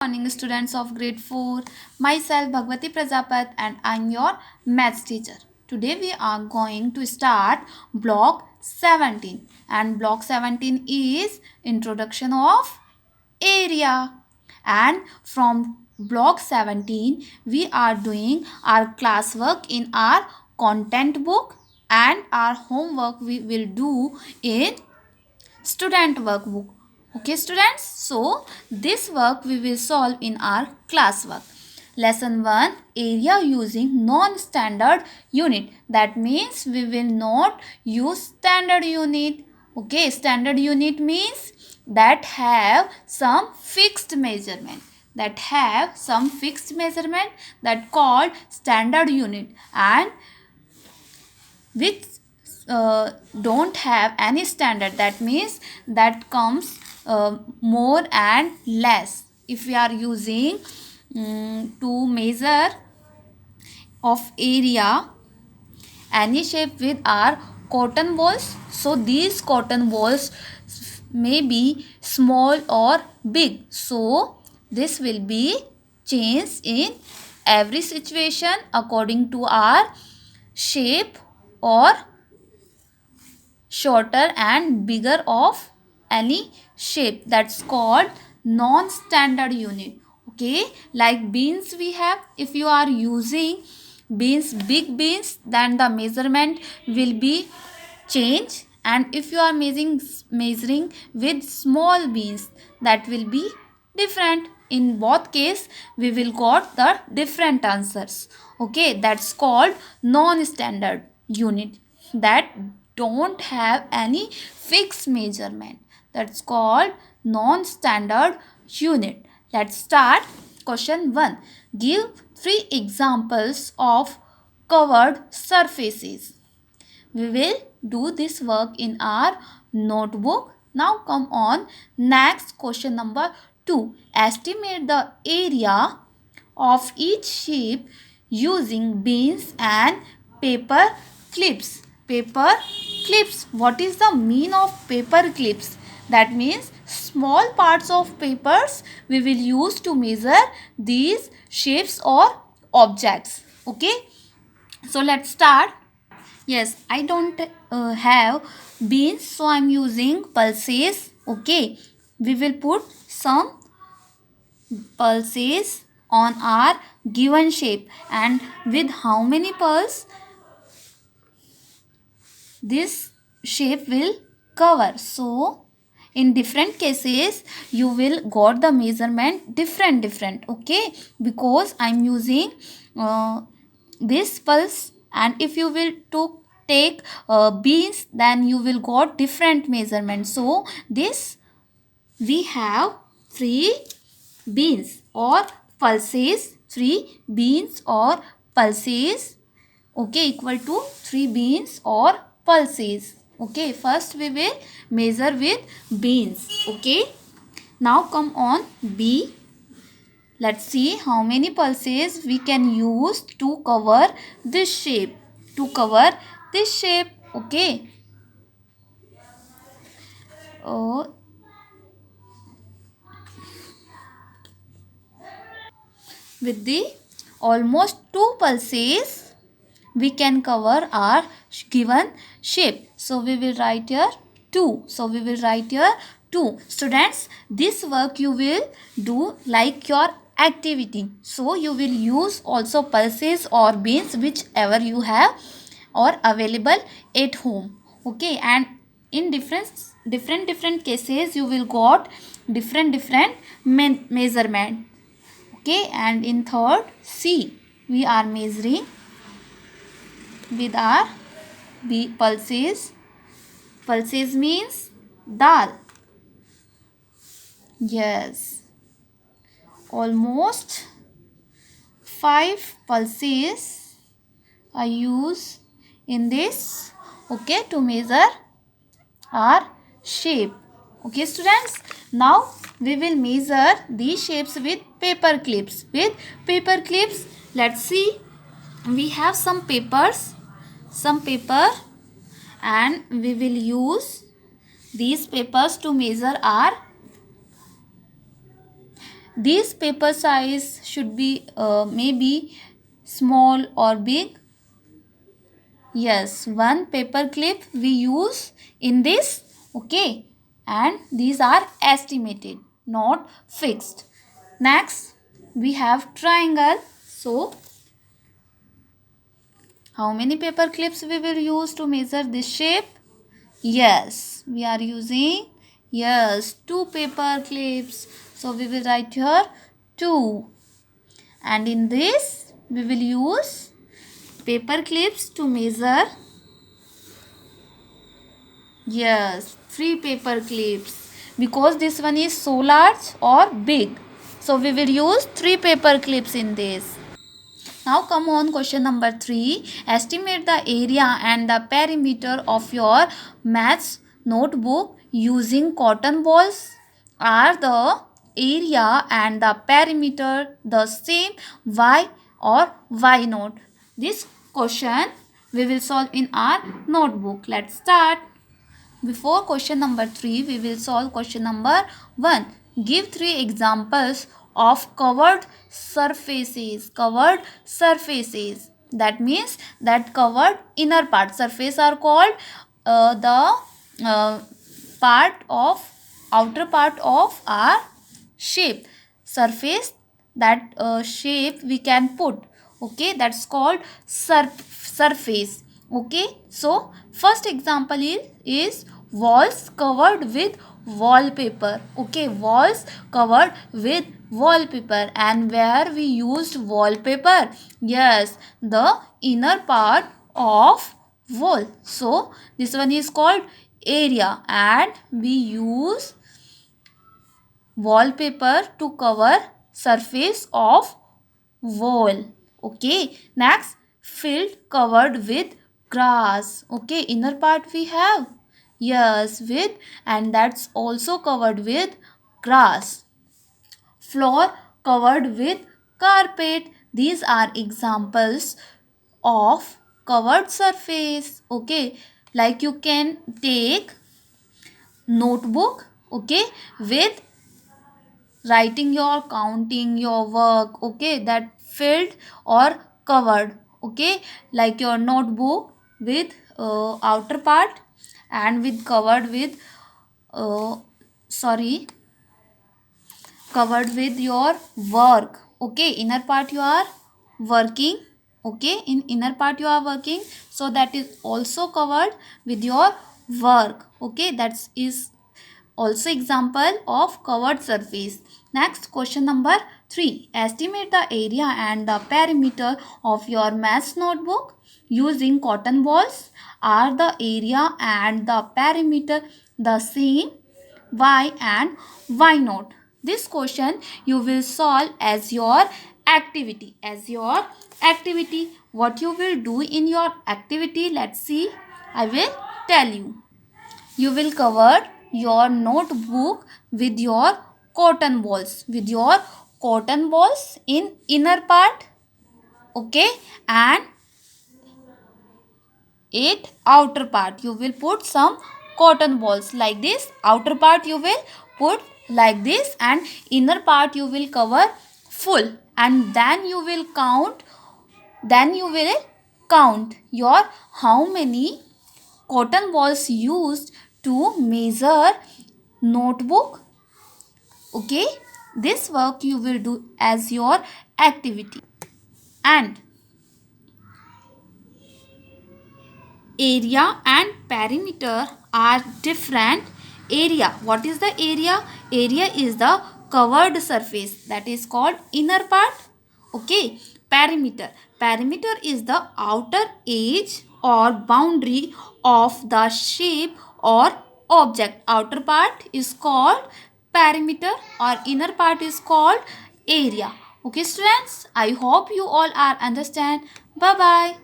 Morning, students of grade 4. Myself Bhagwati Prajapat and I'm your maths teacher. Today we are going to start block 17 and block 17 is introduction of area. And from block 17 we are doing our classwork in our content book and our homework we will do in student workbook. Okay students, so this work we will solve in our classwork. Lesson 1, area using non-standard unit. That means we will not use standard unit. Okay, standard unit means that have some fixed measurement, that called standard unit, and which don't have any standard. That means that comes more and less. If we are using to measure of area any shape with our cotton balls, so these cotton balls may be small or big, so this will be changed in every situation according to our shape or shorter and bigger of any shape. That's called non-standard unit. Okay, like beans we have. If you are using beans, big beans, then the measurement will be changed, and if you are measuring with small beans, that will be different. In both case we will got the different answers. Okay, that's called non-standard unit, that don't have any fixed measurement. That's called non-standard unit. Let's start. Question 1. Give 3 examples of covered surfaces. We will do this work in our notebook. Now come on next question number 2. Estimate the area of each shape using beans and paper clips. Paper clips. What is the mean of paper clips? That means small parts of papers we will use to measure these shapes or objects. Okay. So let's start. Yes, I don't have beans, so I'm using pulses. Okay. We will put some pulses on our given shape, and with how many pulses this shape will cover. So in different cases you will got the measurement different. Okay, because I'm using this pulse, and if you will to take beans, then you will got different measurement. So this we have 3 beans or pulses, 3 beans or pulses, okay, equal to 3 beans or pulses. Okay, first we will measure with beans. Okay, now come on B. Let's see how many pulses we can use to cover this shape. Okay, uh, with the almost 2 pulses we can cover our given shape. So we will write here 2. Students, this work you will do like your activity. So you will use also pulses or beans whichever you have or available at home. Okay, and in different cases you will got different measurement. Okay, and in third C we are measuring with our pulses. Pulses means dal. Yes, almost 5 pulses are used in this. Okay, to measure our shape. Okay students, now we will measure these shapes with paper clips. Let's see, we have some paper, and we will use these papers to measure our This paper size should be maybe small or big. Yes, one paper clip we use in this. Okay, and these are estimated, not fixed. Next we have triangle. So how many paper clips we will use to measure this shape? Yes, we are using, yes, two paper clips. So we will write here 2. And in this we will use paper clips to measure, yes, 3 paper clips, because this one is so large or big. So we will use 3 paper clips in this. Now come on, question number 3. Estimate the area and the perimeter of your maths notebook using cotton balls. Are the area and the perimeter the same? Why or why not? This question we will solve in our notebook. Let's start. Before question number 3, we will solve question number 1. Give 3 examples of covered surfaces. Covered surfaces. That means that covered inner part. Surface are called the part of outer part of our shape. Surface, that shape we can put. Okay, that's called surface. Okay, so first example is walls covered with wallpaper. Okay, walls covered with wallpaper. And where we used wallpaper? Yes, the inner part of wall. So this one is called area, and we use wallpaper to cover surface of wall. Okay, next, field covered with grass. Okay, inner part we have, yes, with, and that's also covered with grass. Floor covered with carpet. These are examples of covered surface. Okay, like you can take notebook, okay, with writing your counting your work, okay, that filled or covered. Okay, like your notebook with outer part and with covered with uh, sorry covered with your work. Okay, inner part you are working. Okay, in inner part you are working, so that is also covered with your work. Okay, that is also example of covered surface. Next, question number 3. Estimate the area and the perimeter of your maths notebook using cotton balls. Are the area and the perimeter the same? Why and why not? This question you will solve as your activity. As your activity. What you will do in your activity? Let's see. I will tell you. You will cover your notebook with your cotton balls. With your cotton balls in inner part. Okay. And it outer part you will put some cotton balls like this. Outer part you will put like this, and inner part you will cover full. And then you will count, your how many cotton balls used to measure notebook. Okay, this work you will do as your activity. And area and perimeter are different. Area, what is the area? Area is the covered surface, that is called inner part. Okay, perimeter is the outer edge or boundary of the shape or object. Outer part is called perimeter or inner part is called area. Okay students, I hope you all are understand. Bye bye.